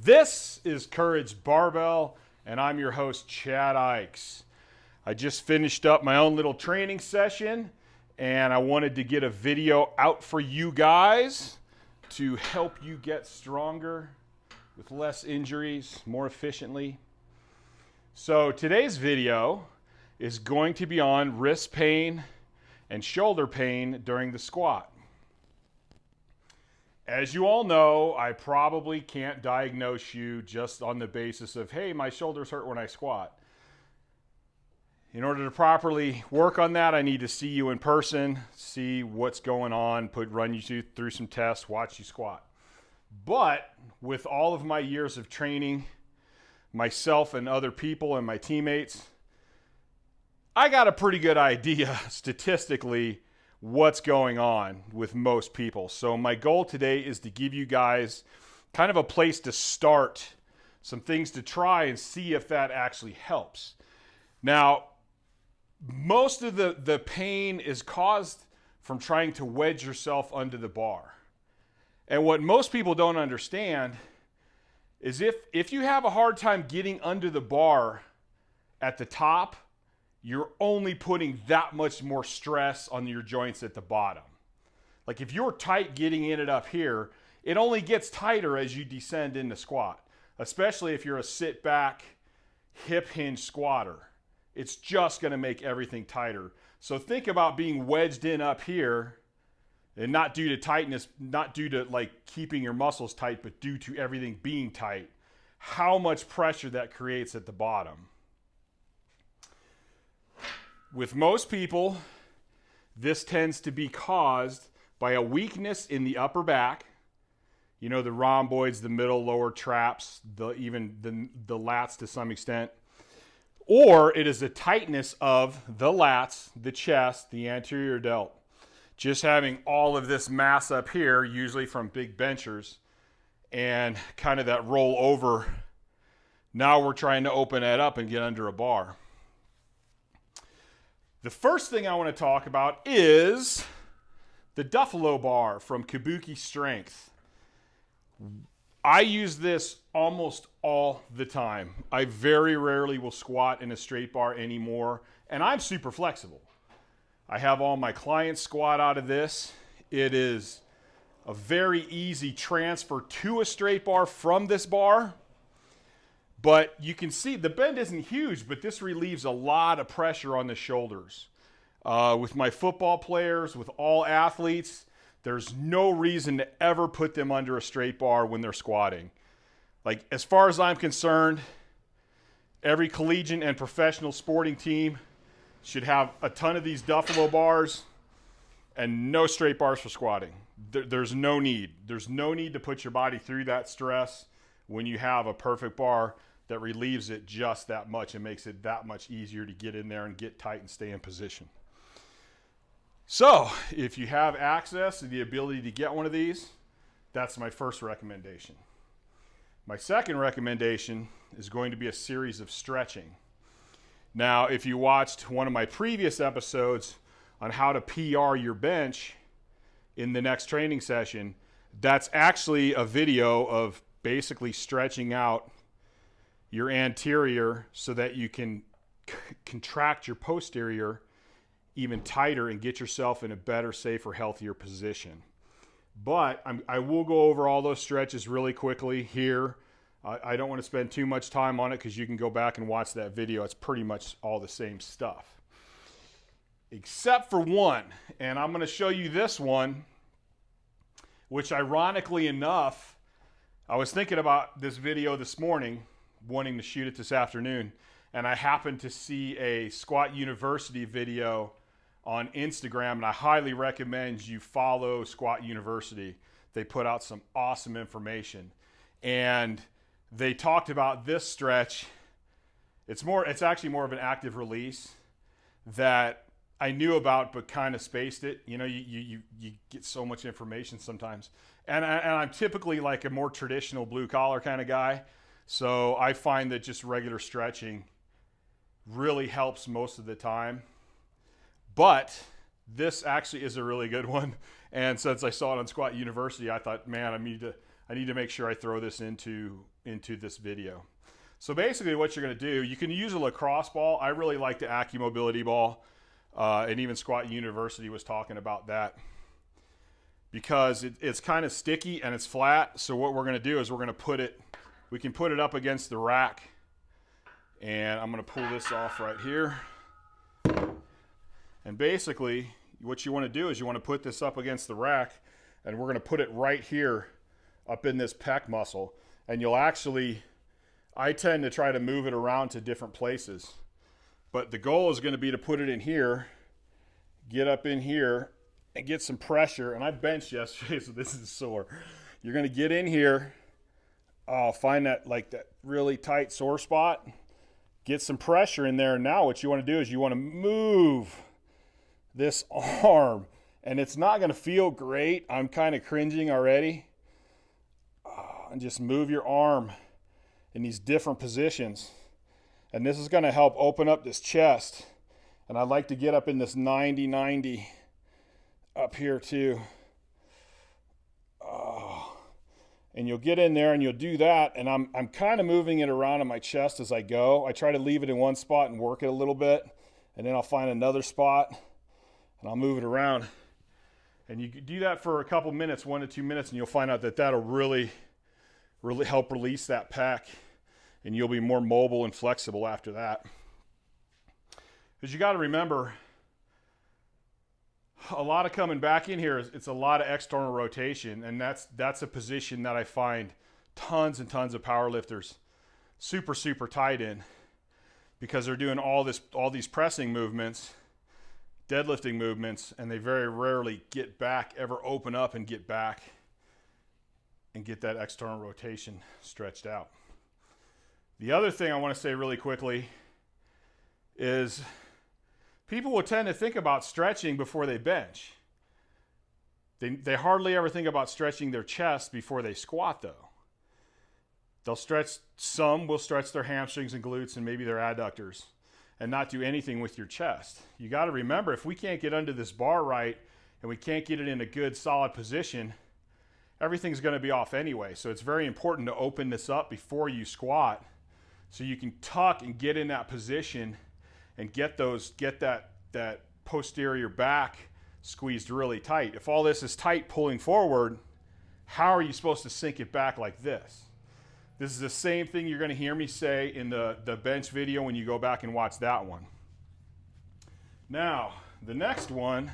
This is Courage Barbell, and I'm your host, Chad Ikes. I just finished up my own little training session, and I wanted to get a video out for you guys to help you get stronger with less injuries, more efficiently. So today's video is going to be on wrist pain and shoulder pain during the squat. As you all know, I probably can't diagnose you just on the basis of, hey, my shoulders hurt when I squat. In order to properly work on that, I need to see you in person, see what's going on, run you through some tests, watch you squat. But with all of my years of training, myself and other people and my teammates, I got a pretty good idea statistically what's going on with most people. So my goal today is to give you guys kind of a place to start, some things to try and see if that actually helps. Now, most of the pain is caused from trying to wedge yourself under the bar. And what most people don't understand is if you have a hard time getting under the bar at the top, you're only putting that much more stress on your joints at the bottom. Like if you're tight getting in it up here, it only gets tighter as you descend into squat, especially if you're a sit back, hip hinge squatter. It's just gonna make everything tighter. So think about being wedged in up here, and not due to tightness, not due to like keeping your muscles tight, but due to everything being tight. How much pressure that creates at the bottom. With most people, this tends to be caused by a weakness in the upper back. You know, the rhomboids, the middle, lower traps, even the lats to some extent. Or it is a tightness of the lats, the chest, the anterior delt. Just having all of this mass up here, usually from big benchers, and kind of that roll over. Now we're trying to open that up and get under a bar. The first thing I want to talk about is the Duffalo bar from Kabuki Strength. I use this almost all the time. I very rarely will squat in a straight bar anymore, and I'm super flexible. I have all my clients squat out of this. It is a very easy transfer to a straight bar from this bar. But you can see the bend isn't huge, but this relieves a lot of pressure on the shoulders. With my football players, with all athletes, there's no reason to ever put them under a straight bar when they're squatting. Like, as far as I'm concerned, every collegiate and professional sporting team should have a ton of these Duffalo bars and no straight bars for squatting. There's no need. There's no need to put your body through that stress when you have a perfect bar that relieves it just that much and makes it that much easier to get in there and get tight and stay in position. So if you have access to the ability to get one of these, that's my first recommendation. My second recommendation is going to be a series of stretching. Now, if you watched one of my previous episodes on how to PR your bench in the next training session, that's actually a video of basically stretching out your anterior so that you can contract your posterior even tighter and get yourself in a better, safer, healthier position. But I will go over all those stretches really quickly here. I don't want to spend too much time on it because you can go back and watch that video. It's pretty much all the same stuff. Except for one, and I'm going to show you this one, which ironically enough, I was thinking about this video this morning, wanting to shoot it this afternoon, and I happened to see a Squat University video on Instagram, and I highly recommend you follow Squat University. They put out some awesome information, and they talked about this stretch. It's actually more of an active release that I knew about but kind of spaced it. You know, you get so much information sometimes. And I'm typically like a more traditional blue collar kind of guy. So I find that just regular stretching really helps most of the time. But this actually is a really good one. And since I saw it on Squat University, I thought, man, I need to make sure I throw this into this video. So basically what you're going to do, you can use a lacrosse ball. I really like the AccuMobility ball, and even Squat University was talking about that because it's kind of sticky and it's flat. So what we're going to do is we can put it up against the rack, and I'm going to pull this off right here. And basically what you want to do is you want to put this up against the rack, and we're going to put it right here up in this pec muscle. And you'll actually, I tend to try to move it around to different places, but the goal is going to be to put it in here, get up in here and get some pressure. And I benched yesterday, so this is sore. You're going to get in here, find that really tight sore spot, get some pressure in there. And now what you want to do is you want to move this arm, and it's not going to feel great. I'm kind of cringing already. And just move your arm in these different positions, and this is going to help open up this chest. And I like to get up in this 90-90 up here too. And you'll get in there and you'll do that, and I'm kind of moving it around in my chest as I go. I try to leave it in one spot and work it a little bit, and then I'll find another spot and I'll move it around. And you do that for a couple minutes, 1 to 2 minutes, and you'll find out that that'll really help release that pec, and you'll be more mobile and flexible after that. Because you got to remember, a lot of coming back in here, it's a lot of external rotation, and that's a position that I find tons and tons of power lifters super tight in, because they're doing all these pressing movements, deadlifting movements, and they very rarely ever open up and get back and get that external rotation stretched out. The other thing I want to say really quickly is people will tend to think about stretching before they bench. They hardly ever think about stretching their chest before they squat though. Some will stretch their hamstrings and glutes and maybe their adductors and not do anything with your chest. You got to remember, if we can't get under this bar right and we can't get it in a good solid position, everything's going to be off anyway. So it's very important to open this up before you squat so you can tuck and get in that position and get that posterior back squeezed really tight. If all this is tight pulling forward, how are you supposed to sink it back like this? This is the same thing you're going to hear me say in the bench video when you go back and watch that one. Now, the next one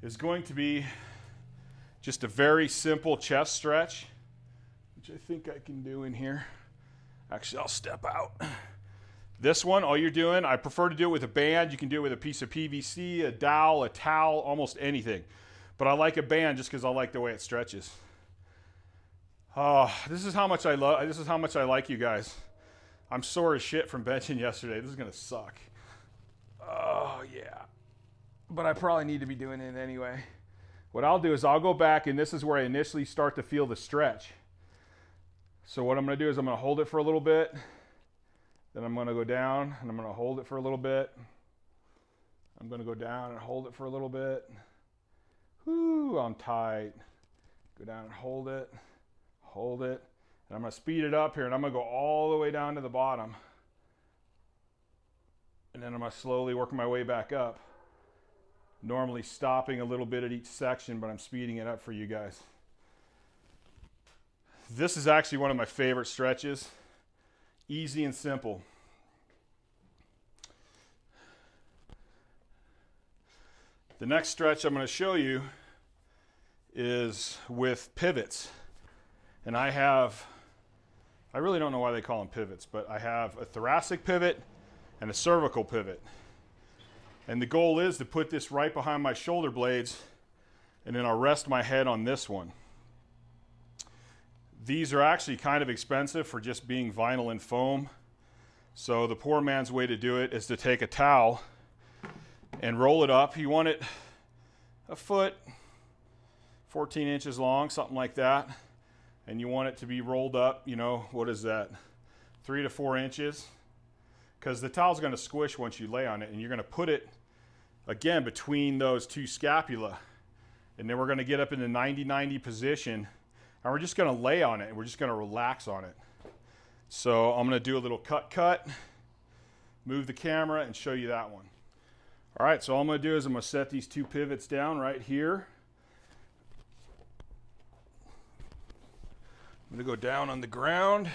is going to be just a very simple chest stretch, which I think I can do in here. Actually, I'll step out. This one, all you're doing, I prefer to do it with a band. You can do it with a piece of PVC, a dowel, a towel, almost anything. But I like a band just because I like the way it stretches. This is how much I like you guys. I'm sore as shit from benching yesterday. This is gonna suck. Oh yeah. But I probably need to be doing it anyway. What I'll do is I'll go back, and this is where I initially start to feel the stretch. So what I'm going to do is I'm going to hold it for a little bit, then I'm going to go down, and I'm going to hold it for a little bit. I'm going to go down and hold it for a little bit. Whoo, I'm tight. Go down and hold it, and I'm going to speed it up here, and I'm going to go all the way down to the bottom. And then I'm going to slowly work my way back up. Normally stopping a little bit at each section, but I'm speeding it up for you guys. This is actually one of my favorite stretches. Easy and simple. The next stretch I'm going to show you is with pivots. And I really don't know why they call them pivots, but I have a thoracic pivot and a cervical pivot. And the goal is to put this right behind my shoulder blades, and then I'll rest my head on this one. These are actually kind of expensive for just being vinyl and foam. So the poor man's way to do it is to take a towel and roll it up. You want it a foot, 14 inches long, something like that. And you want it to be rolled up, what is that, 3 to 4 inches? Because the towel's going to squish once you lay on it, and you're going to put it again between those two scapula, and then we're going to get up in the 90-90 position, And we're just going to lay on it, and we're just going to relax on it. So I'm going to do a little cut, move the camera, and show you that one. All right, so all I'm going to do is I'm going to set these two pivots down right here. I'm going to go down on the ground.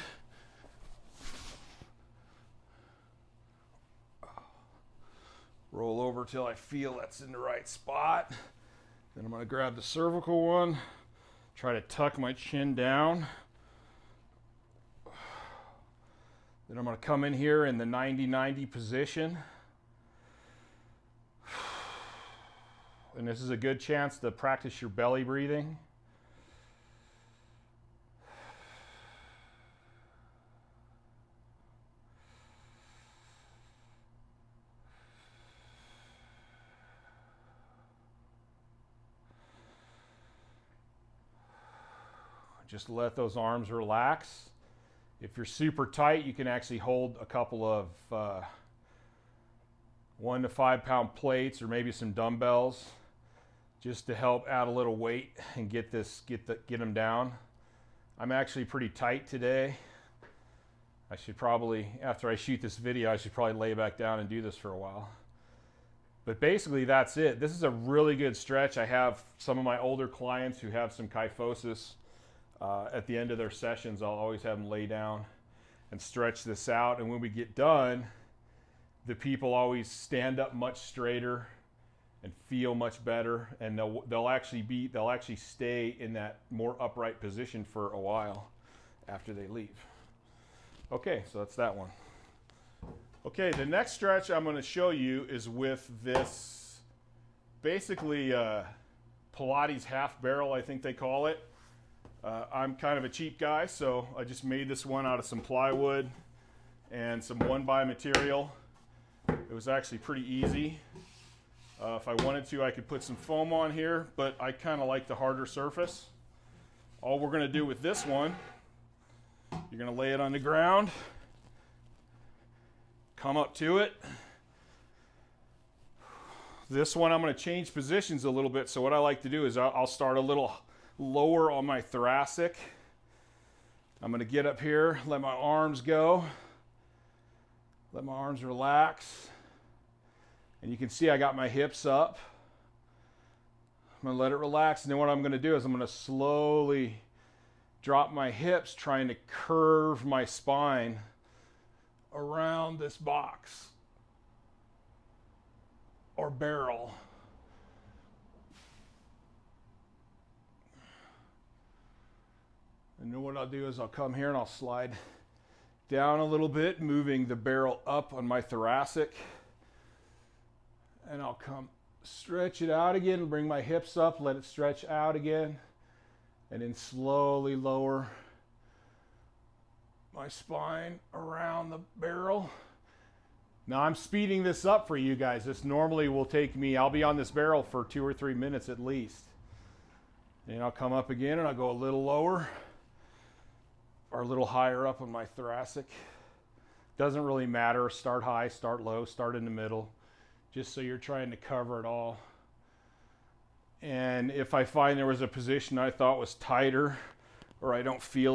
Roll over till I feel that's in the right spot. Then I'm going to grab the cervical one, try to tuck my chin down. Then I'm going to come in here in the 90-90 position. And this is a good chance to practice your belly breathing. Just let those arms relax. If you're super tight, you can actually hold a couple of 1 to 5 pound plates or maybe some dumbbells just to help add a little weight and get them down. I'm actually pretty tight today. I should probably, after I shoot this video, I should probably lay back down and do this for a while. But basically that's it. This is a really good stretch. I have some of my older clients who have some kyphosis. At the end of their sessions, I'll always have them lay down and stretch this out. And when we get done, the people always stand up much straighter and feel much better. And they'll actually stay in that more upright position for a while after they leave. Okay, so that's that one. Okay, the next stretch I'm going to show you is with this basically Pilates half barrel, I think they call it. I'm kind of a cheap guy, so I just made this one out of some plywood and some 1x material. It was actually pretty easy. If I wanted to, I could put some foam on here, but I kind of like the harder surface. All we're going to do with this one, you're going to lay it on the ground, come up to it. This one I'm going to change positions a little bit, so what I like to do is I'll start a little lower on my thoracic. I'm going to get up here, let my arms go, let my arms relax, and you can see I got my hips up. I'm going to let it relax, and then what I'm going to do is I'm going to slowly drop my hips, trying to curve my spine around this box or barrel. And then what I'll do is I'll come here and I'll slide down a little bit, moving the barrel up on my thoracic. And I'll come stretch it out again, bring my hips up, let it stretch out again, and then slowly lower my spine around the barrel. Now I'm speeding this up for you guys. This normally will take me, I'll be on this barrel for 2 or 3 minutes at least. And I'll come up again and I'll go a little lower or a little higher up on my thoracic. Doesn't really matter. Start high, start low, start in the middle, just so you're trying to cover it all. And if I find there was a position I thought was tighter, or I don't feel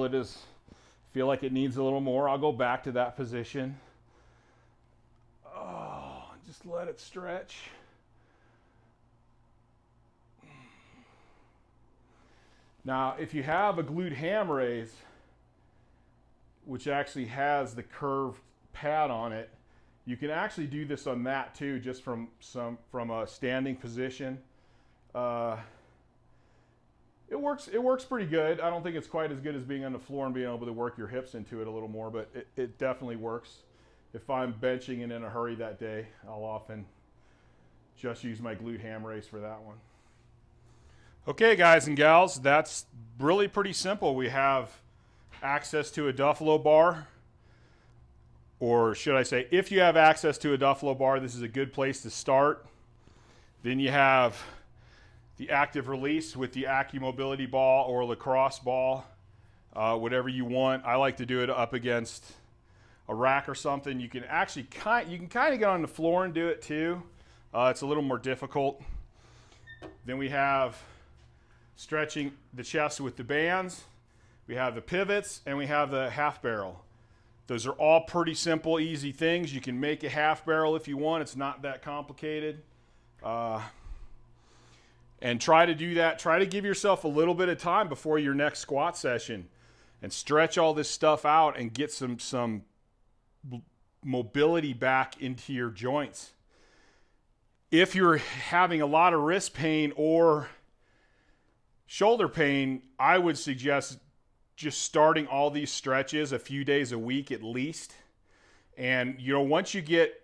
like it needs a little more, I'll go back to that position. Oh, just let it stretch. Now, if you have a glute ham raise, which actually has the curved pad on it, you can actually do this on that too, just from a standing position. It works pretty good. I don't think it's quite as good as being on the floor and being able to work your hips into it a little more, but it definitely works. If I'm benching and in a hurry that day, I'll often just use my glute ham raise for that one. Okay, guys and gals, that's really pretty simple. We have access to a Duffalo bar, or should I say, if you have access to a Duffalo bar, this is a good place to start. Then you have the active release with the AccuMobility ball or lacrosse ball, whatever you want. I like to do it up against a rack or something. You can actually kind of get on the floor and do it too. It's a little more difficult. Then we have stretching the chest with the bands. we have the pivots, and we have the half barrel. Those are all pretty simple, easy things. You can make a half barrel if you want. It's not that complicated. And try to do that. Try to give yourself a little bit of time before your next squat session and stretch all this stuff out and get some mobility back into your joints. If you're having a lot of wrist pain or shoulder pain, I would suggest just starting all these stretches a few days a week at least. And you know, once you get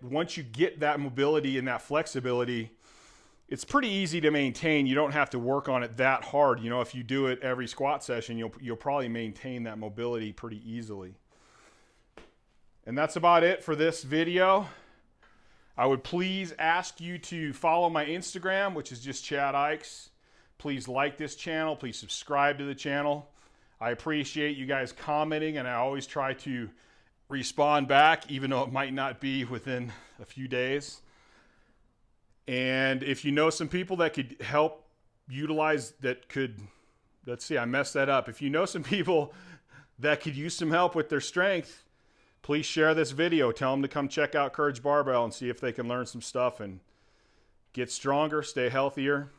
that mobility and that flexibility, it's pretty easy to maintain. You don't have to work on it that hard. You know, if you do it every squat session, you'll probably maintain that mobility pretty easily. And that's about it for this video. I would please ask you to follow my Instagram, which is just Chad Ikes. Please like this channel. Please subscribe to the channel. I appreciate you guys commenting, and I always try to respond back, even though it might not be within a few days. And if you know some people that could help utilize, let's see, I messed that up. If you know some people that could use some help with their strength, please share this video. Tell them to come check out Courage Barbell and see if they can learn some stuff and get stronger, stay healthier,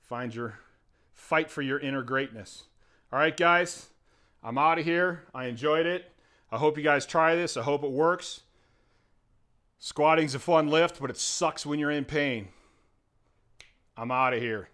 fight for your inner greatness. All right, guys, I'm out of here. I enjoyed it. I hope you guys try this. I hope it works. Squatting's a fun lift, but it sucks when you're in pain. I'm out of here.